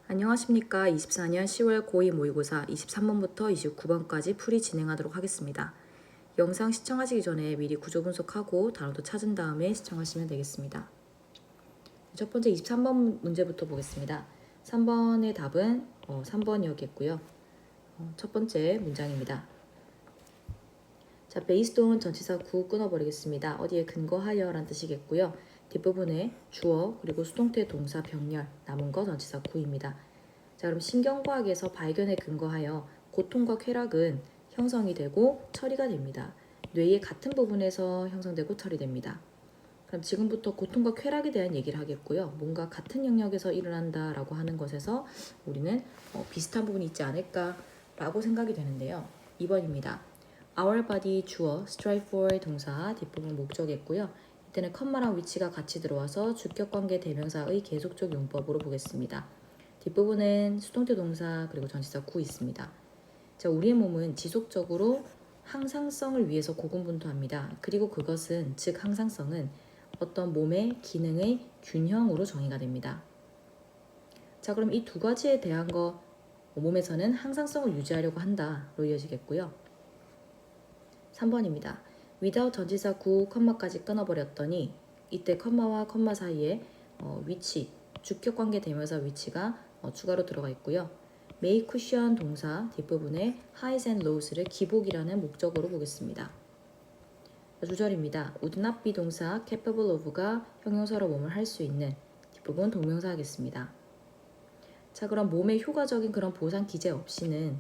안녕하십니까. 24년 10월 고2 모의고사 23번부터 29번까지 풀이 진행하도록 하겠습니다. 영상 시청하시기 전에 미리 구조 분석하고 단어도 찾은 다음에 시청하시면 되겠습니다. 첫 번째 23번 문제부터 보겠습니다. 3번의 답은 3번이었겠고요. 첫 번째 문장입니다. 자, 베이스동은 전치사 구 끊어버리겠습니다. 어디에 근거하여 라는 뜻이겠고요. 뒷부분에 주어 그리고 수동태 동사 병렬 남은 거 전치사 구입니다. 자, 그럼 신경과학에서 발견에 근거하여 고통과 쾌락은 형성이 되고 처리가 됩니다. 뇌의 같은 부분에서 형성되고 처리됩니다. 그럼 지금부터 고통과 쾌락에 대한 얘기를 하겠고요. 뭔가 같은 영역에서 일어난다라고 하는 것에서 우리는 비슷한 부분이 있지 않을까라고 생각이 되는데요. 2번입니다. Our body 주어, strive for 동사 뒷부분 목적이겠고요. 이때는 컴마랑 위치가 같이 들어와서 주격관계 대명사의 계속적 용법으로 보겠습니다. 뒷부분은 수동태 동사 그리고 전치사 구 있습니다. 자, 우리의 몸은 지속적으로 항상성을 위해서 고군분투합니다. 그리고 그것은 즉 항상성은 어떤 몸의 기능의 균형으로 정의가 됩니다. 자, 그럼 이 두 가지에 대한 거 몸에서는 항상성을 유지하려고 한다로 이어지겠고요. 3번입니다. without 전치사 구 컴마까지 끊어버렸더니 이때 컴마와 컴마 사이에 위치, 주격관계 대명사 위치가 추가로 들어가 있고요. make cushion 동사 뒷부분에 highs and lows를 기복이라는 목적으로 보겠습니다. 주절입니다. would not be 동사 capable of가 형용사로 몸을 할 수 있는 뒷부분 동명사 하겠습니다. 자, 그럼 몸의 효과적인 그런 보상 기제 없이는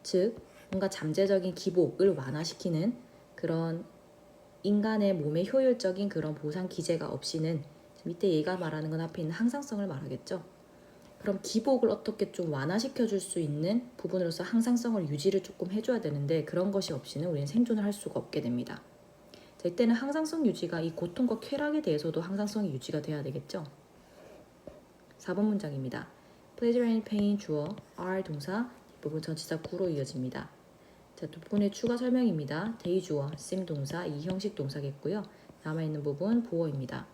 즉 뭔가 잠재적인 기복을 완화시키는 그런 인간의 몸의 효율적인 그런 보상 기제가 없이는 밑에 얘가 말하는 건 앞에 있는 항상성을 말하겠죠. 그럼 기복을 어떻게 좀 완화시켜 줄 수 있는 부분으로서 항상성을 유지를 조금 해줘야 되는데 그런 것이 없이는 우리는 생존을 할 수가 없게 됩니다. 자, 이때는 항상성 유지가 이 고통과 쾌락에 대해서도 항상성이 유지가 돼야 되겠죠. 4번 문장입니다. pleasure and pain 주어, are 동사 뒷부분 전치사 구로 이어집니다. 자, 뒷부분의 추가 설명입니다. day 주어, seem 동사, 이 형식 동사겠고요. 남아있는 부분 보어입니다.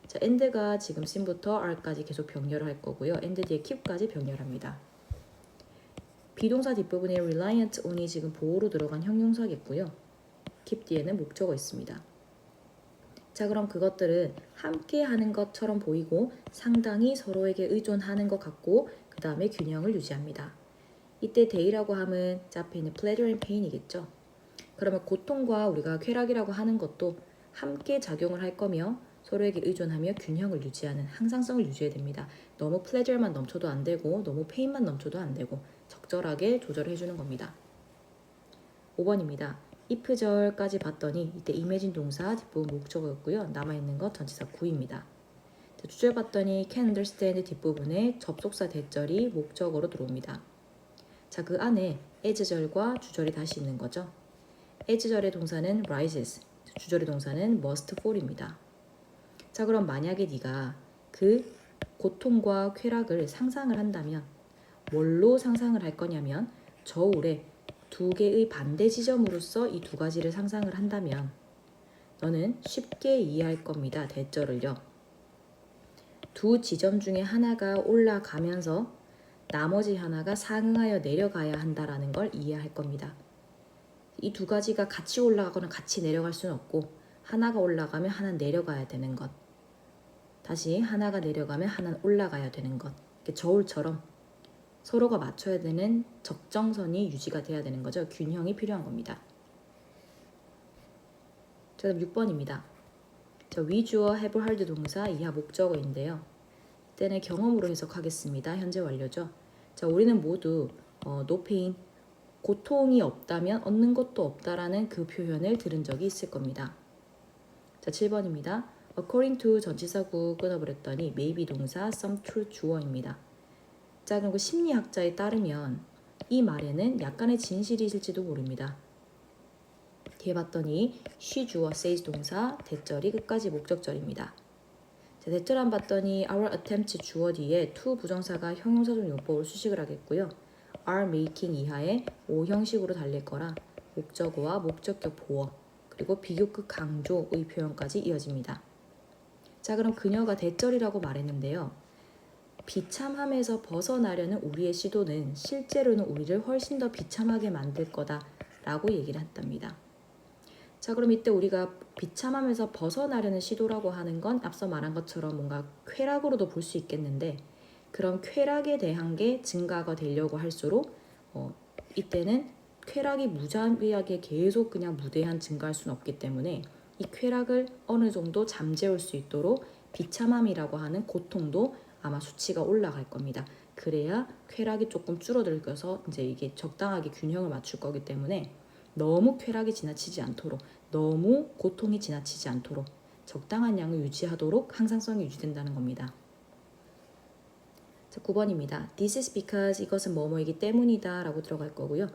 자, and가 지금 seem부터 are까지 계속 병렬을 할 거고요. and 뒤에 keep까지 병렬합니다. 비동사 뒷부분에 reliant on이 지금 보호로 들어간 형용사겠고요. keep 뒤에는 목적어 있습니다. 자, 그럼 그것들은 함께 하는 것처럼 보이고 상당히 서로에게 의존하는 것 같고 그 다음에 균형을 유지합니다. 이때 day라고 하면 앞에 있는 pleasure and pain이겠죠. 그러면 고통과 우리가 쾌락이라고 하는 것도 함께 작용을 할 거며 서로에게 의존하며 균형을 유지하는 항상성을 유지해야 됩니다. 너무 pleasure만 넘쳐도 안 되고 너무 pain만 넘쳐도 안 되고 적절하게 조절을 해주는 겁니다. 5번입니다. if절까지 봤더니 이때 imagine 동사 뒷부분 목적어였고요. 남아있는 것 전치사 구입니다. 주절 봤더니 can understand 뒷부분에 접속사 대절이 목적어로 들어옵니다. 자, 그 안에 as절과 주절이 다시 있는 거죠. as절의 동사는 rises, 주절의 동사는 must fall입니다. 자, 그럼 만약에 네가 그 고통과 쾌락을 상상을 한다면 뭘로 상상을 할 거냐면 저울에 두 개의 반대 지점으로서 이 두 가지를 상상을 한다면 너는 쉽게 이해할 겁니다. 대절을요. 두 지점 중에 하나가 올라가면서 나머지 하나가 상응하여 내려가야 한다라는 걸 이해할 겁니다. 이 두 가지가 같이 올라가거나 같이 내려갈 수는 없고 하나가 올라가면 하나는 내려가야 되는 것. 다시 하나가 내려가면 하나는 올라가야 되는 것. 저울처럼 서로가 맞춰야 되는 적정선이 유지가 돼야 되는 거죠. 균형이 필요한 겁니다. 자, 그럼 6번입니다. 자, 위주어 have heard 동사 이하 목적어인데요. 이때는 경험으로 해석하겠습니다. 현재 완료죠. 자, 우리는 모두 no pain, 고통이 없다면 얻는 것도 없다라는 그 표현을 들은 적이 있을 겁니다. 자, 7번입니다. according to 전치사구 끊어버렸더니 maybe 동사 some true 주어입니다. 자, 그리고 심리학자에 따르면 이 말에는 약간의 진실이 있을지도 모릅니다. 뒤에 봤더니 she 주어 says 동사 대절이 끝까지 목적절입니다. 자, 대절 안 봤더니 our attempts 주어 뒤에 to 부정사가 형용사적 용법으로 수식을 하겠고요. are making 이하의 O 형식으로 달릴 거라 목적어와 목적격 보어 그리고 비교급 강조의 표현까지 이어집니다. 자, 그럼 그녀가 대절이라고 말했는데요. 비참함에서 벗어나려는 우리의 시도는 실제로는 우리를 훨씬 더 비참하게 만들 거다라고 얘기를 했답니다. 자, 그럼 이때 우리가 비참함에서 벗어나려는 시도라고 하는 건 앞서 말한 것처럼 뭔가 쾌락으로도 볼 수 있겠는데, 그런 쾌락에 대한 게 증가가 되려고 할수록 이때는 쾌락이 무자비하게 계속 그냥 무대한 증가할 수는 없기 때문에 이 쾌락을 어느 정도 잠재울 수 있도록 비참함이라고 하는 고통도 아마 수치가 올라갈 겁니다. 그래야 쾌락이 조금 줄어들어서 이제 이게 적당하게 균형을 맞출 거기 때문에 너무 쾌락이 지나치지 않도록, 너무 고통이 지나치지 않도록 적당한 양을 유지하도록 항상성이 유지된다는 겁니다. 자, 9번입니다. This is because 이것은 뭐뭐이기 때문이다 라고 들어갈 거고요.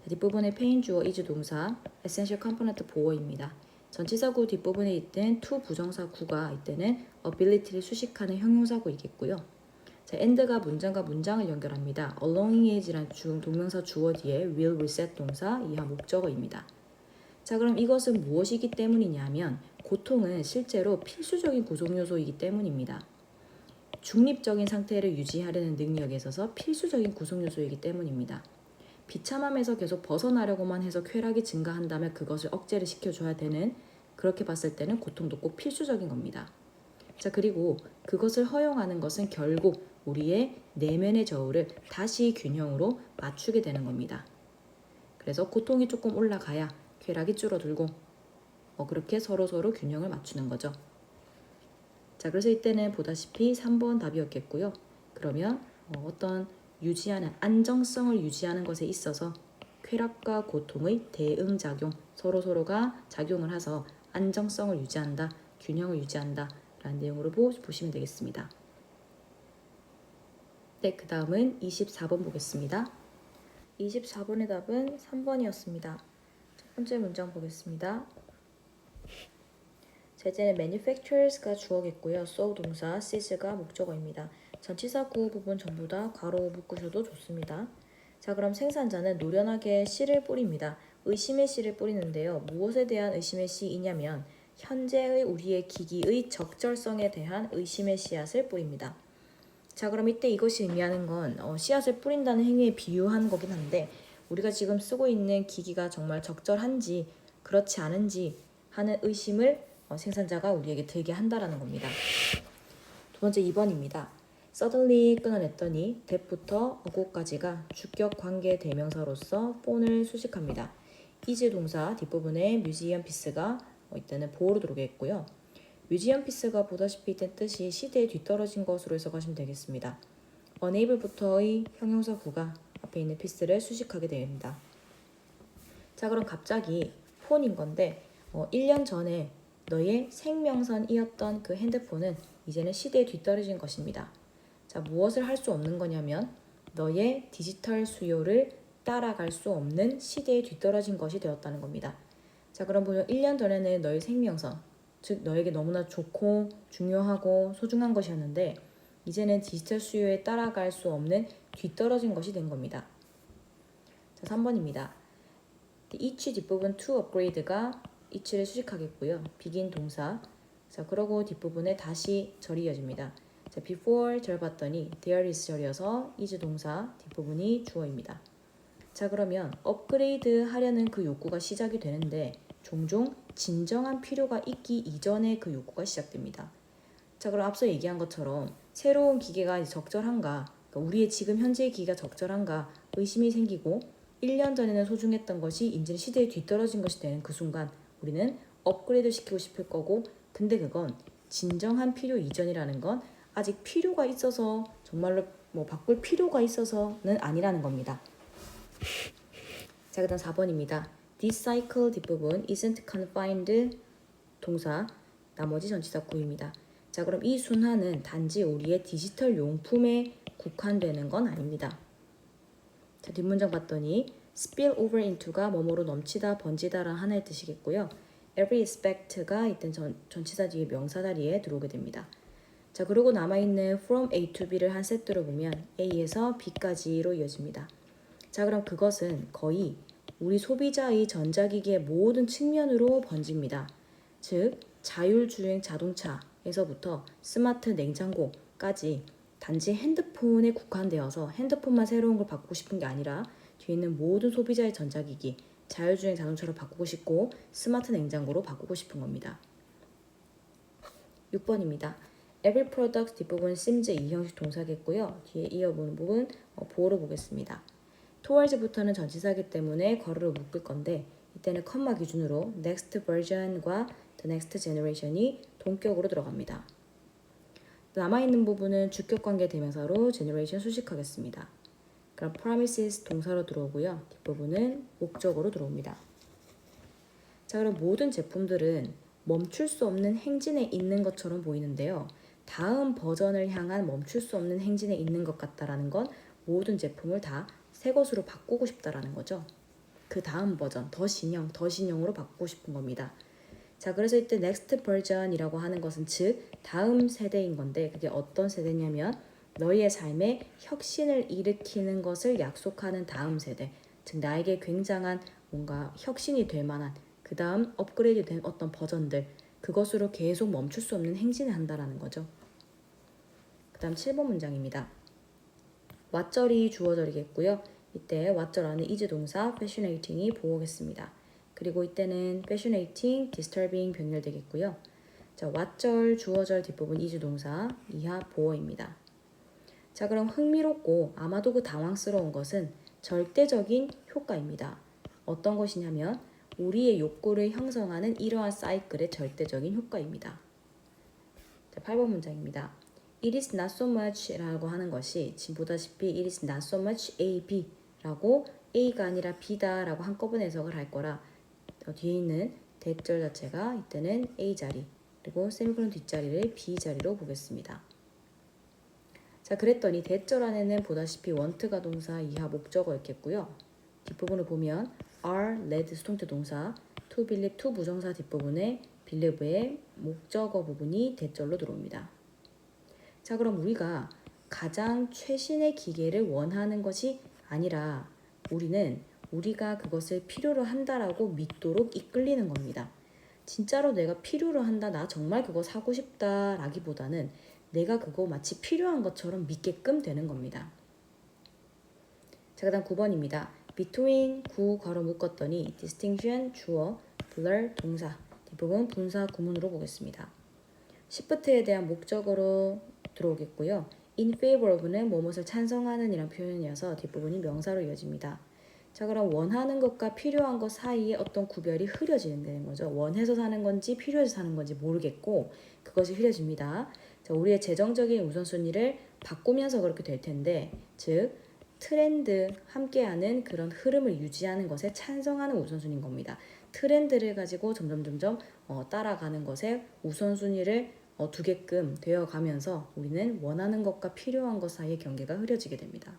뒷부분에 pain 주어 is 동사 essential component 보어입니다. 전치사구 뒷부분에 있던 to 부정사 구가 이때는 ability를 수식하는 형용사구이겠고요. 자, and가 문장과 문장을 연결합니다. along is란 동명사 주어 뒤에 will reset 동사 이하 목적어입니다. 자, 그럼 이것은 무엇이기 때문이냐면 고통은 실제로 필수적인 구성요소이기 때문입니다. 중립적인 상태를 유지하려는 능력에 있어서 필수적인 구성요소이기 때문입니다. 비참함에서 계속 벗어나려고만 해서 쾌락이 증가한다면 그것을 억제를 시켜줘야 되는, 그렇게 봤을 때는 고통도 꼭 필수적인 겁니다. 자, 그리고 그것을 허용하는 것은 결국 우리의 내면의 저울을 다시 균형으로 맞추게 되는 겁니다. 그래서 고통이 조금 올라가야 쾌락이 줄어들고 그렇게 서로 균형을 맞추는 거죠. 자, 그래서 이때는 보다시피 3번 답이었겠고요. 그러면 어떤 유지하는 안정성을 유지하는 것에 있어서 쾌락과 고통의 대응작용, 서로가 작용을 해서 안정성을 유지한다, 균형을 유지한다 라는 내용으로 보시면 되겠습니다. 네, 그 다음은 24번 보겠습니다. 24번의 답은 3번이었습니다. 첫 번째 문장 보겠습니다. 제재는 manufactures가 주어겠고요. so 동사, seize가 목적어입니다. 전치사구 부분 전부 다 괄호 묶으셔도 좋습니다. 자, 그럼 생산자는 노련하게 씨를 뿌립니다. 의심의 씨를 뿌리는데요. 무엇에 대한 의심의 씨이냐면 현재의 우리의 기기의 적절성에 대한 의심의 씨앗을 뿌립니다. 자, 그럼 이때 이것이 의미하는 건 씨앗을 뿌린다는 행위에 비유한 거긴 한데 우리가 지금 쓰고 있는 기기가 정말 적절한지 그렇지 않은지 하는 의심을 생산자가 우리에게 들게 한다라는 겁니다. 두 번째 2번입니다. suddenly 끊어냈더니 that부터 ago까지가 주격 관계 대명사로서 phone을 수식합니다. is 동사 뒷부분에 museum piece가 이때는 보호로 들어오게 했고요. museum piece가 보다시피 이때 뜻이 시대에 뒤떨어진 것으로 해석하시면 되겠습니다. unable부터의 형용사 구가 앞에 있는 piece를 수식하게 됩니다. 자, 그럼 갑자기 폰인 건데 1년 전에 너의 생명선이었던 그 핸드폰은 이제는 시대에 뒤떨어진 것입니다. 자, 무엇을 할 수 없는 거냐면 너의 디지털 수요를 따라갈 수 없는 시대에 뒤떨어진 것이 되었다는 겁니다. 자, 그럼 보면 1년 전에는 너의 생명선, 즉 너에게 너무나 좋고 중요하고 소중한 것이었는데 이제는 디지털 수요에 따라갈 수 없는 뒤떨어진 것이 된 겁니다. 자, 3번입니다. each 뒷부분 to upgrade가 each를 수식하겠고요. begin 동사. 자, 그러고 뒷부분에 다시 절이 이어집니다. 자, before 절 봤더니 there is 절이어서 is 동사 뒷부분이 주어입니다. 자, 그러면 업그레이드 하려는 그 욕구가 시작이 되는데 종종 진정한 필요가 있기 이전에 그 욕구가 시작됩니다. 자, 그럼 앞서 얘기한 것처럼 새로운 기계가 적절한가, 그러니까 우리의 지금 현재의 기계가 적절한가 의심이 생기고 1년 전에는 소중했던 것이 이제 시대에 뒤떨어진 것이 되는 그 순간 우리는 업그레이드 시키고 싶을 거고, 근데 그건 진정한 필요 이전이라는 건 아직 필요가 있어서 정말로 바꿀 필요가 있어서는 아니라는 겁니다. 자, 그 다음 4번입니다. This cycle 뒷부분 isn't confined 동사 나머지 전치사 구입니다. 자, 그럼 이 순환은 단지 우리의 디지털 용품에 국한되는 건 아닙니다. 자, 뒷문장 봤더니 spill over into가 뭐뭐로 넘치다 번지다라는 하나의 뜻이겠고요. every aspect가 이땐 전치사 뒤에 명사 자리에 들어오게 됩니다. 자, 그리고 남아있는 from A to B를 한 세트로 보면 A에서 B까지로 이어집니다. 자, 그럼 그것은 거의 우리 소비자의 전자기기의 모든 측면으로 번집니다. 즉 자율주행 자동차에서부터 스마트 냉장고까지 단지 핸드폰에 국한되어서 핸드폰만 새로운 걸 바꾸고 싶은 게 아니라 뒤에 있는 모든 소비자의 전자기기, 자율주행 자동차로 바꾸고 싶고 스마트 냉장고로 바꾸고 싶은 겁니다. 6번입니다. Every product 뒷부분 seems 이 형식 동사겠고요. 뒤에 이어보는 부분 보어로 보겠습니다. towards부터는 전치사기 때문에 괄호를 묶을 건데 이때는 컴마 기준으로 next version과 the next generation이 동격으로 들어갑니다. 남아있는 부분은 주격관계 대명사로 generation 수식하겠습니다. 그럼 promises 동사로 들어오고요. 뒷부분은 목적으로 들어옵니다. 자, 그럼 모든 제품들은 멈출 수 없는 행진에 있는 것처럼 보이는데요. 다음 버전을 향한 멈출 수 없는 행진에 있는 것 같다라는 건 모든 제품을 다 새 것으로 바꾸고 싶다라는 거죠. 그 다음 버전, 더 신형으로 바꾸고 싶은 겁니다. 자, 그래서 이때 next version이라고 하는 것은 즉 다음 세대인 건데 그게 어떤 세대냐면 너희의 삶에 혁신을 일으키는 것을 약속하는 다음 세대, 즉 나에게 굉장한 뭔가 혁신이 될 만한 그 다음 업그레이드 된 어떤 버전들, 그것으로 계속 멈출 수 없는 행진을 한다라는 거죠. 그 다음 7번 문장입니다. 왓절이 주어절이겠고요. 이때 왓절 안에 is 동사 fascinating이 보어겠습니다. 그리고 이때는 fascinating, disturbing 병렬되겠고요. 자, 왓절 주어절 뒷부분 is 동사 이하 보어입니다. 자, 그럼 흥미롭고 아마도 그 당황스러운 것은 절대적인 효과입니다. 어떤 것이냐면 우리의 욕구를 형성하는 이러한 사이클의 절대적인 효과입니다. 자, 8번 문장입니다. It is not so much 라고 하는 것이 지금 보다시피 it is not so much A, B 라고 A가 아니라 B다 라고 한꺼번에 해석을 할 거라 뒤에 있는 대절 자체가 이때는 A 자리 그리고 세미콜론 뒷자리를 B 자리로 보겠습니다. 자, 그랬더니 대절 안에는 보다시피 want가 동사 이하 목적어였겠고요. 뒷부분을 보면 are, led 수동태 동사, to believe, to 부정사 뒷부분에 believe의 목적어 부분이 대절로 들어옵니다. 자, 그럼 우리가 가장 최신의 기계를 원하는 것이 아니라 우리는 우리가 그것을 필요로 한다라고 믿도록 이끌리는 겁니다. 진짜로 내가 필요로 한다, 나 정말 그거 사고 싶다 라기보다는 내가 그거 마치 필요한 것처럼 믿게끔 되는 겁니다. 자, 그 다음 9번입니다. between 구 괄호 묶었더니 distinction 주어, blur 동사 뒷부분 분사 구문으로 보겠습니다. shift에 대한 목적어로 들어오겠고요. in favor of는 무엇을 찬성하는 이란 표현이어서 뒷부분이 명사로 이어집니다. 자, 그럼 원하는 것과 필요한 것 사이에 어떤 구별이 흐려지는 거죠. 원해서 사는 건지 필요해서 사는 건지 모르겠고 그것이 흐려집니다. 자, 우리의 재정적인 우선순위를 바꾸면서 그렇게 될 텐데 즉 트렌드 함께하는 그런 흐름을 유지하는 것에 찬성하는 우선순위인 겁니다. 트렌드를 가지고 점점 따라가는 것에 우선순위를 두게끔 되어가면서 우리는 원하는 것과 필요한 것 사이의 경계가 흐려지게 됩니다.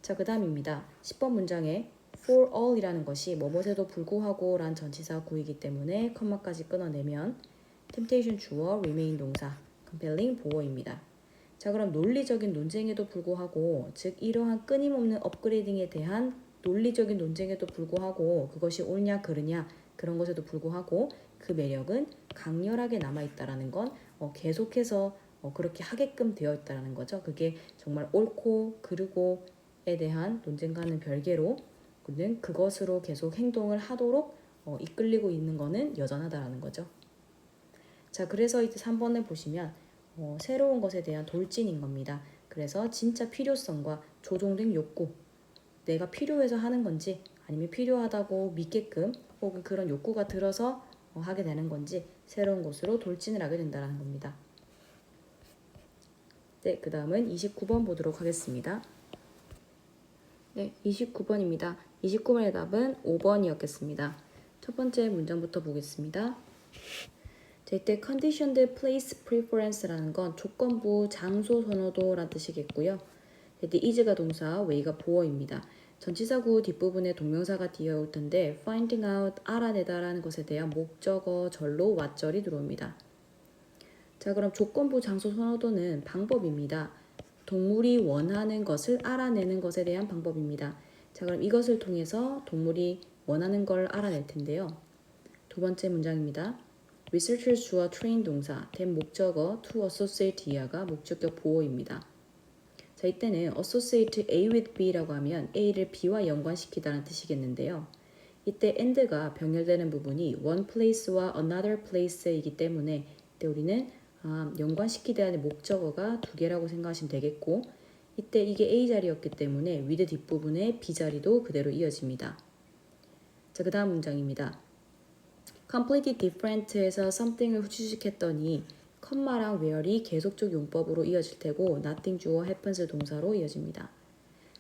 자, 그 다음입니다. 10번 문장에 for all이라는 것이 뭐뭐에도 불구하고 란 전치사 구이기 때문에 컴마까지 끊어내면 temptation 주어, remain 동사, compelling 보어입니다. 자, 그럼 논리적인 논쟁에도 불구하고 즉 이러한 끊임없는 업그레이딩에 대한 논리적인 논쟁에도 불구하고 그것이 옳냐 그르냐 그런 것에도 불구하고 그 매력은 강렬하게 남아있다라는 건 계속해서 그렇게 하게끔 되어 있다라는 거죠. 그게 정말 옳고 그르고에 대한 논쟁과는 별개로 그것으로 계속 행동을 하도록 이끌리고 있는 거는 여전하다라는 거죠. 자, 그래서 이제 3번을 보시면 새로운 것에 대한 돌진인 겁니다. 그래서 진짜 필요성과 조종된 욕구, 내가 필요해서 하는 건지 아니면 필요하다고 믿게끔 혹은 그런 욕구가 들어서 하게 되는 건지 새로운 곳으로 돌진을 하게 된다는 겁니다. 네, 그 다음은 29번 보도록 하겠습니다. 네, 29번입니다. 29번의 답은 5번이었겠습니다. 첫 번째 문장부터 보겠습니다. 자, 이때 conditioned place preference라는 건 조건부 장소 선호도라는 뜻이겠고요. 이때 is가 동사, way가 보어입니다. 전치사구 뒷부분에 동명사가 뒤어올 텐데 finding out, 알아내다라는 것에 대한 목적어 절로 왓절이 들어옵니다. 자, 그럼 조건부 장소 선호도는 방법입니다. 동물이 원하는 것을 알아내는 것에 대한 방법입니다. 자, 그럼 이것을 통해서 동물이 원하는 걸 알아낼 텐데요. 두 번째 문장입니다. researchers 주어 train 동사, then 목적어 to associate 이하가 목적격 보호입니다. 자, 이때는 associate A with B라고 하면 A를 B와 연관시키다는 뜻이겠는데요. 이때 and가 병렬되는 부분이 one place와 another place이기 때문에 이때 우리는 연관시키다의 목적어가 두 개라고 생각하시면 되겠고, 이때 이게 A 자리였기 때문에 with 뒷부분에 B 자리도 그대로 이어집니다. 자, 그 다음 문장입니다. completely different에서 something을 후추식했더니 컴마랑 where이 계속적 용법으로 이어질 테고 nothing 주어 happens 동사로 이어집니다.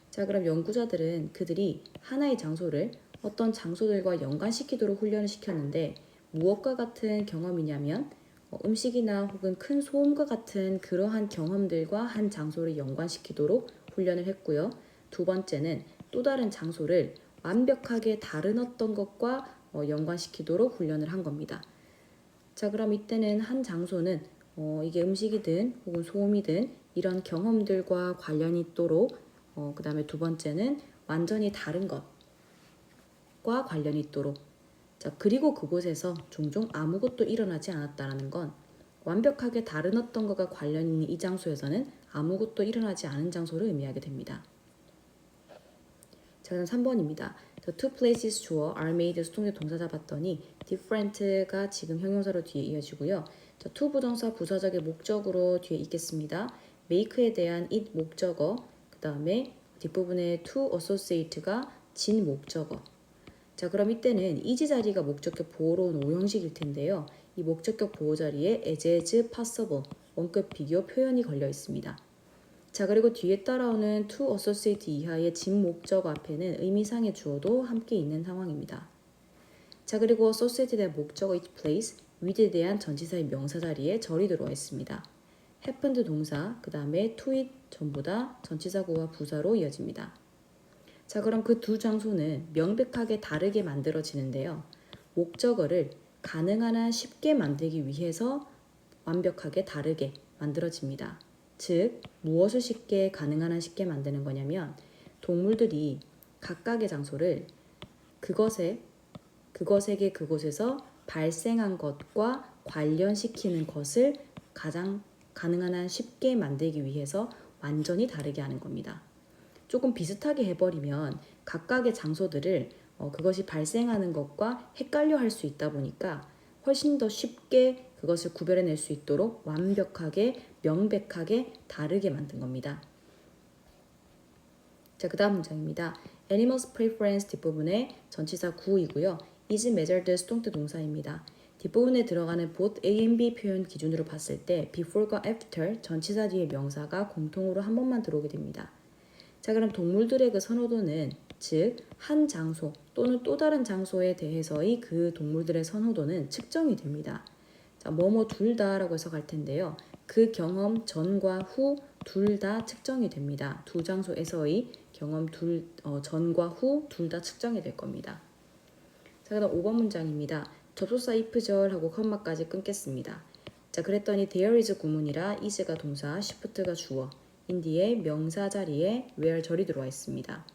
자, 그럼 연구자들은 그들이 하나의 장소를 어떤 장소들과 연관시키도록 훈련을 시켰는데 무엇과 같은 경험이냐면 음식이나 혹은 큰 소음과 같은 그러한 경험들과 한 장소를 연관시키도록 훈련을 했고요. 두 번째는 또 다른 장소를 완벽하게 다른 어떤 것과 연관시키도록 훈련을 한 겁니다. 자, 그럼 이때는 한 장소는 이게 음식이든 혹은 소음이든 이런 경험들과 관련이 있도록 그 다음에 두 번째는 완전히 다른 것과 관련이 있도록. 자, 그리고 그곳에서 종종 아무것도 일어나지 않았다는 건 완벽하게 다른 어떤 것과 관련이 있는 이 장소에서는 아무것도 일어나지 않은 장소를 의미하게 됩니다. 자, 그럼 3번입니다. The two places 주어 are made 수동태 동사 잡았더니 different가 지금 형용사로 뒤에 이어지고요. 자, to 부정사 부사적의 목적으로 뒤에 있겠습니다. make에 대한 it 목적어, 그 다음에 뒷부분에 to associate가 진 목적어. 자, 그럼 이때는 is 자리가 목적격 보호로 온 오형식일 텐데요. 이 목적격 보호 자리에 as possible 원급 비교 표현이 걸려 있습니다. 자, 그리고 뒤에 따라오는 to associate 이하의 진 목적어 앞에는 의미상의 주어도 함께 있는 상황입니다. 자, 그리고 associate에 대한 목적어 it place, with에 대한 전치사의 명사 자리에 절이 들어와 있습니다. happened 동사, 그 다음에 to it 전부 다 전치사구와 부사로 이어집니다. 자, 그럼 그 두 장소는 명백하게 다르게 만들어지는데요. 목적어를 가능한 한 쉽게 만들기 위해서 완벽하게 다르게 만들어집니다. 즉, 무엇을 쉽게 가능한 한 쉽게 만드는 거냐면 동물들이 각각의 장소를 그것에게 그곳에서 발생한 것과 관련시키는 것을 가장 가능한 한 쉽게 만들기 위해서 완전히 다르게 하는 겁니다. 조금 비슷하게 해버리면 각각의 장소들을 그것이 발생하는 것과 헷갈려 할 수 있다 보니까 훨씬 더 쉽게 그것을 구별해낼 수 있도록 완벽하게 명백하게 다르게 만든 겁니다. 자, 그 다음 문장입니다. Animals preference 뒷부분에 전치사 구이고요. is measured 수동태 동사입니다. 뒷부분에 들어가는 both A and B 표현 기준으로 봤을 때 before과 after 전치사 뒤에 명사가 공통으로 한 번만 들어오게 됩니다. 자, 그럼 동물들의 그 선호도는 즉 한 장소 또는 또 다른 장소에 대해서의 그 동물들의 선호도는 측정이 됩니다. 자, 뭐뭐 둘 다라고 해석할 텐데요. 그 경험 전과 후 둘 다 측정이 됩니다. 두 장소에서의 경험 전과 후 둘 다 측정이 될 겁니다. 자, 그다음 5번 문장입니다. 접속사 if절하고 컴마까지 끊겠습니다. 자, 그랬더니 there is 구문이라 is가 동사, shift가 주어, 인 뒤에 명사 자리에 where 절이 들어와 있습니다.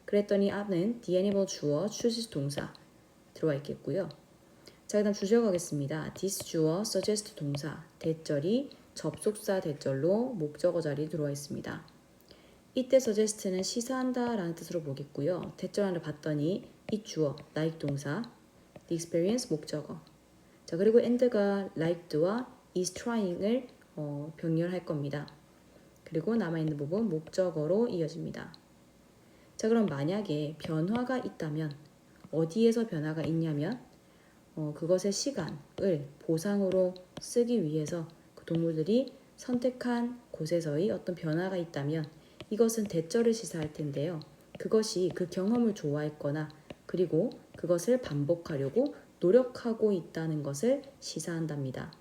그랬더니 앞은 the animal 주어, chooses 동사 들어와 있겠고요. 자, 그다음 주절 가겠습니다. this 주어, suggest 동사, 대절이 접속사 대절로 목적어 자리에 들어와 있습니다. 이때 suggest는 시사한다 라는 뜻으로 보겠고요. 대절 안을 봤더니 it 주어, like 동사, the experience 목적어. 자, 그리고 and가 liked와 is trying을 병렬할 겁니다. 그리고 남아있는 부분 목적어로 이어집니다. 자, 그럼 만약에 변화가 있다면 어디에서 변화가 있냐면 그것의 시간을 보상으로 쓰기 위해서 그 동물들이 선택한 곳에서의 어떤 변화가 있다면 이것은 대절을 시사할 텐데요. 그것이 그 경험을 좋아했거나 그리고 그것을 반복하려고 노력하고 있다는 것을 시사한답니다.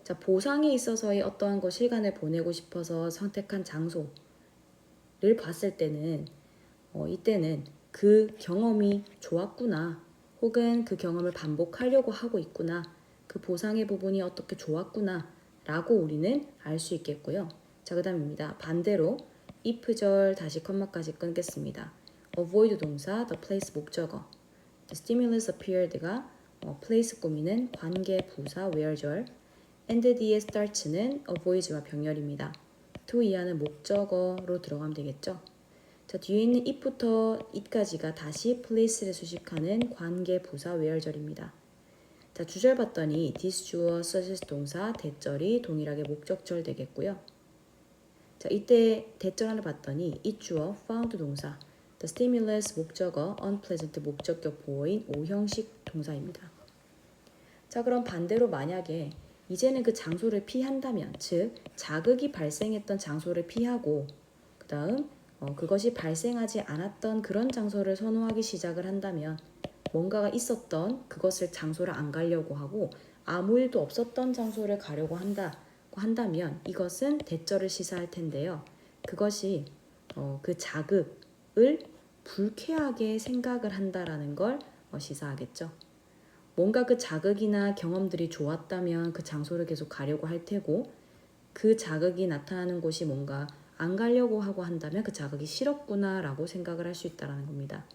자, 보상에 있어서의 어떠한 것 시간을 보내고 싶어서 선택한 장소를 봤을 때는 이때는 그 경험이 좋았구나 혹은 그 경험을 반복하려고 하고 있구나 그 보상의 부분이 어떻게 좋았구나 라고 우리는 알 수 있겠고요. 자, 그 다음입니다. 반대로 if절 다시 컴마까지 끊겠습니다. avoid 동사, the place 목적어, the stimulus appeared가 place 꾸미는 관계 부사 where절, and 뒤에 start는 avoid와 병렬입니다. to 이하는 목적어로 들어가면 되겠죠. 자, 뒤에 있는 it부터 it까지가 다시 place를 수식하는 관계 부사 where절입니다. 자, 주절 봤더니 this 주어 such 동사 대절이 동일하게 목적절 되겠고요. 자, 이때 대절 하나 봤더니 it 주어 found 동사 the stimulus 목적어 unpleasant 목적격 보어인 오형식 동사입니다. 자, 그럼 반대로 만약에 이제는 그 장소를 피한다면, 즉 자극이 발생했던 장소를 피하고 그 다음 그것이 발생하지 않았던 그런 장소를 선호하기 시작을 한다면, 뭔가가 있었던 그것을 장소를 안 가려고 하고 아무 일도 없었던 장소를 가려고 한다면 이것은 대절을 시사할 텐데요. 그것이 그 자극을 불쾌하게 생각을 한다라는 걸 시사하겠죠. 뭔가 그 자극이나 경험들이 좋았다면 그 장소를 계속 가려고 할 테고, 그 자극이 나타나는 곳이 뭔가 안 가려고 하고 한다면 그 자극이 싫었구나 라고 생각을 할 수 있다는 겁니다.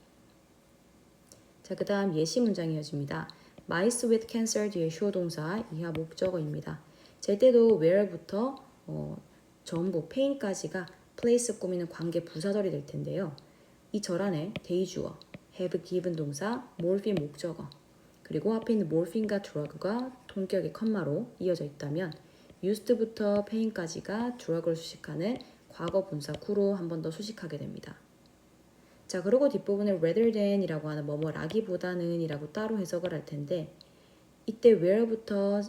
자, 그 다음 예시 문장이 이어집니다. Mice with cancer 뒤에 show 동사 이하 목적어입니다. 자, 이때도 where부터 전부 pain까지가 place 꾸미는 관계 부사절이 될 텐데요. 이 절 안에 대주어, have given 동사, morphine 목적어, 그리고 앞에 있는 morphine과 drug가 동격의 컴마로 이어져 있다면 used부터 pain까지가 drug을 수식하는 과거 분사 구로 한 번 더 수식하게 됩니다. 자, 그리고 뒷부분에 rather than 이라고 하는 뭐뭐라기보다는 이라고 따로 해석을 할 텐데, 이때 where부터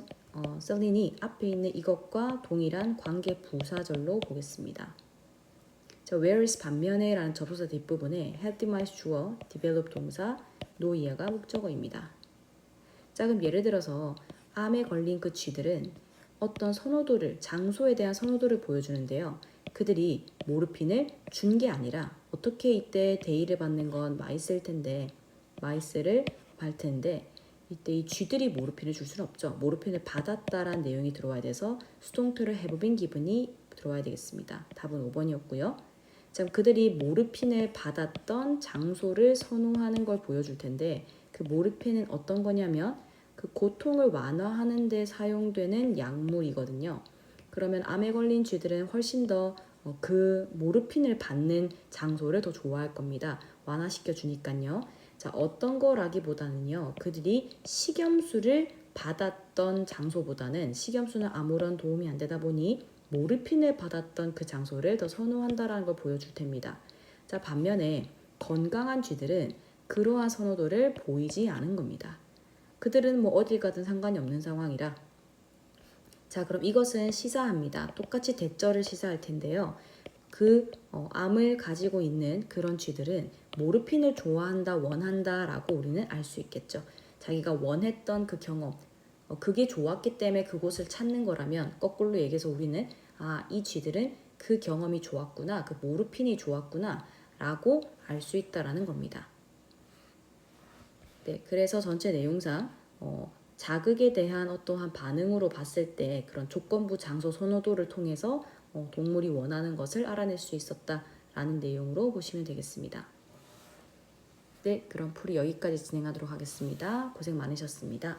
셀린이 앞에 있는 이것과 동일한 관계 부사절로 보겠습니다. 자, whereas 반면에 라는 접속사 뒷부분에 have demise 주어, develop 동사, no 이하가 목적어입니다. 자, 그럼 예를 들어서 암에 걸린 그 쥐들은 어떤 선호도를, 장소에 대한 선호도를 보여주는데요. 그들이 모르핀을 준 게 아니라, 어떻게 이때 대의를 받는 건 마이스일 텐데, 마이스를 발 텐데, 이때 이 쥐들이 모르핀을 줄 수는 없죠. 모르핀을 받았다라는 내용이 들어와야 돼서 수동태로 have been given이 들어와야 되겠습니다. 답은 5번이었고요. 자, 그들이 모르핀을 받았던 장소를 선호하는 걸 보여줄 텐데, 그 모르핀은 어떤 거냐면 그 고통을 완화하는 데 사용되는 약물이거든요. 그러면 암에 걸린 쥐들은 훨씬 더 그 모르핀을 받는 장소를 더 좋아할 겁니다. 완화시켜 주니까요. 자, 어떤 거라기보다는요, 그들이 식염수를 받았던 장소보다는, 식염수는 아무런 도움이 안 되다 보니 모르핀을 받았던 그 장소를 더 선호한다라는 걸 보여줄 텐니다. 자, 반면에 건강한 쥐들은 그러한 선호도를 보이지 않은 겁니다. 그들은 뭐 어딜 가든 상관이 없는 상황이라. 자, 그럼 이것은 시사합니다. 똑같이 대절을 시사할 텐데요. 그 암을 가지고 있는 그런 쥐들은 모르핀을 좋아한다, 원한다 라고 우리는 알 수 있겠죠. 자기가 원했던 그 경험, 그게 좋았기 때문에 그곳을 찾는 거라면, 거꾸로 얘기해서 우리는 이 쥐들은 그 경험이 좋았구나, 그 모르핀이 좋았구나 라고 알 수 있다라는 겁니다. 네, 그래서 전체 내용상 자극에 대한 어떠한 반응으로 봤을 때 그런 조건부 장소 선호도를 통해서 동물이 원하는 것을 알아낼 수 있었다라는 내용으로 보시면 되겠습니다. 네, 그럼 풀이 여기까지 진행하도록 하겠습니다. 고생 많으셨습니다.